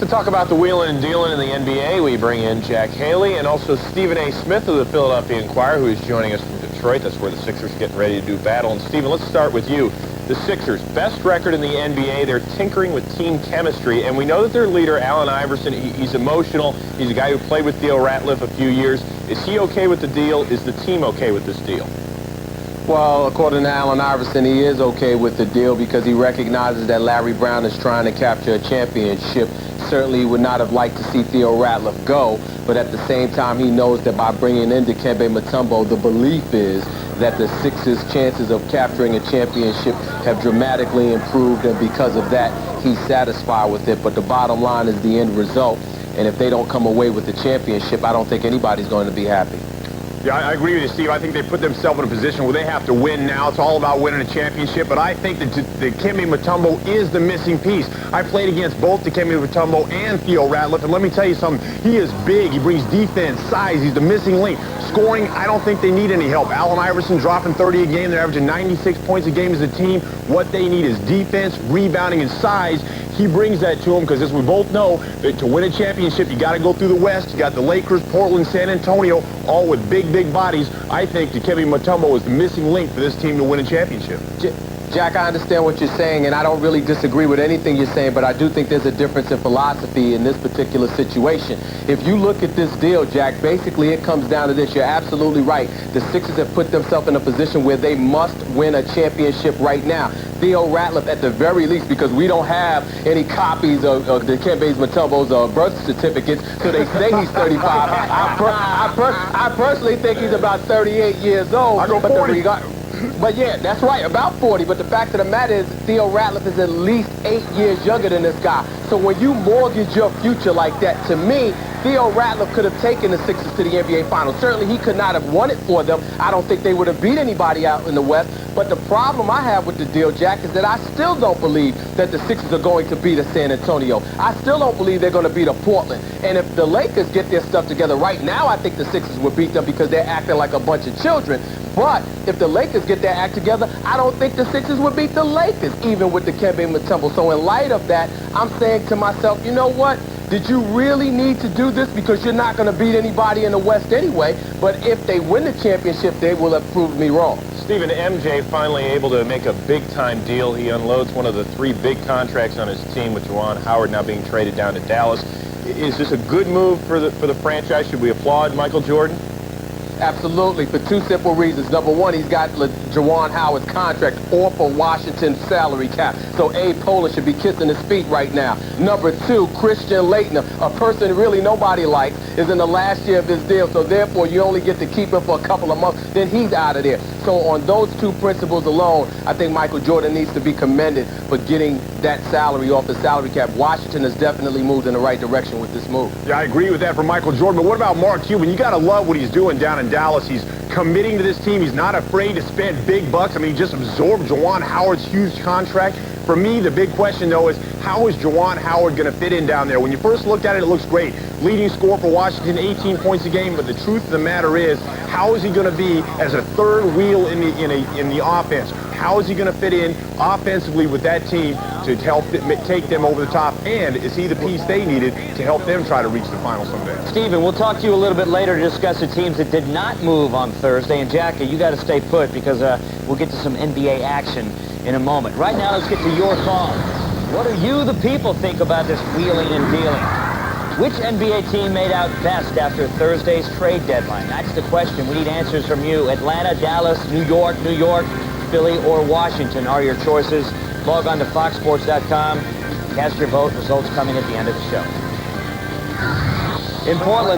To talk about the wheeling and dealing in the NBA, we bring in Jack Haley and also Stephen A. Smith of the Philadelphia Inquirer, who is joining us from Detroit. That's where the Sixers getting ready to do battle. And Stephen, let's start with you. The Sixers, best record in the NBA. They're tinkering with team chemistry, and we know that their leader, Allen Iverson, he's emotional. He's a guy who played with Theo Ratliff a few years. Is he okay with the deal? Is the team okay with this deal? Well, according to Allen Iverson, he is okay with the deal because he recognizes that Larry Brown is trying to capture a championship. Certainly would not have liked to see Theo Ratliff go, but at the same time, he knows that by bringing in Dikembe Mutombo, the belief is that the Sixers' chances of capturing a championship have dramatically improved, and because of that, he's satisfied with it. But the bottom line is the end result, and if they don't come away with the championship, I don't think anybody's going to be happy. Yeah, I agree with you, Steve. I think they put themselves in a position where they have to win now. It's all about winning a championship, but I think that Dikembe Mutombo is the missing piece. I played against both Dikembe Mutombo and Theo Ratliff, and let me tell you something. He is big. He brings defense, size. He's the missing link. Scoring, I don't think they need any help. Allen Iverson dropping 30 a game. They're averaging 96 points a game as a team. What they need is defense, rebounding, and size. He brings that to them because, as we both know, that to win a championship, you got to go through the West. You got the Lakers, Portland, San Antonio, all with big bodies. I think Dikembe Mutombo is the missing link for this team to win a championship. Jack, I understand what you're saying, and I don't really disagree with anything you're saying, but I do think there's a difference in philosophy in this particular situation. If you look at this deal, Jack, basically it comes down to this. You're absolutely right. The Sixers have put themselves in a position where they must win a championship right now. Theo Ratliff, at the very least, because we don't have any copies of Dikembe Mutombo's birth certificates, so they say he's 35. I personally think he's about 38 years old. I go 40. But yeah, that's right, about 40. But the fact of the matter is, Theo Ratliff is at least 8 years younger than this guy. So when you mortgage your future like that, to me, Theo Ratliff could have taken the Sixers to the NBA Finals. Certainly, he could not have won it for them. I don't think they would have beat anybody out in the West. But the problem I have with the deal, Jack, is that I still don't believe that the Sixers are going to beat a San Antonio. I still don't believe they're going to beat a Portland. And if the Lakers get their stuff together right now, I think the Sixers will beat them because they're acting like a bunch of children. But if the Lakers get their act together, I don't think the Sixers would beat the Lakers, even with Dikembe Mutombo. So in light of that, I'm saying to myself, you know what? Did you really need to do this? Because you're not going to beat anybody in the West anyway. But if they win the championship, they will have proved me wrong. Stephen, MJ finally able to make a big-time deal. He unloads one of the 3 big contracts on his team, with Juwan Howard now being traded down to Dallas. Is this a good move for the franchise? Should we applaud Michael Jordan? Absolutely, for 2 simple reasons. Number one, he's got Juwan Howard's contract off of Washington's salary cap. So Abe Pollin should be kissing his feet right now. Number 2, Christian Laettner, a person really nobody likes, is in the last year of his deal. So therefore, you only get to keep him for a couple of months. Then he's out of there. So on those 2 principles alone, I think Michael Jordan needs to be commended for getting that salary off the salary cap. Washington has definitely moved in the right direction with this move. Yeah, I agree with that for Michael Jordan. But what about Mark Cuban? You got to love what he's doing down in Dallas. He's committing to this team. He's not afraid to spend big bucks. I mean, he just absorbed Juwan Howard's huge contract. For me, the big question, though, is how is Juwan Howard going to fit in down there? When you first looked at it, it looks great. Leading scorer for Washington, 18 points a game. But the truth of the matter is, how is he going to be as a third wheel in the offense? How is he going to fit in offensively with that team to help take them over the top? And is he the piece they needed to help them try to reach the final someday? Stephen, we'll talk to you a little bit later to discuss the teams that did not move on Thursday. And Jackie, you got to stay put because we'll get to some NBA action in a moment. Right now, let's get to your calls. What do you, the people, think about this wheeling and dealing? Which NBA team made out best after Thursday's trade deadline? That's the question. We need answers from you. Atlanta, Dallas, New York, Philly, or Washington are your choices. Log on to foxsports.com. Cast your vote. Results coming at the end of the show. In Portland.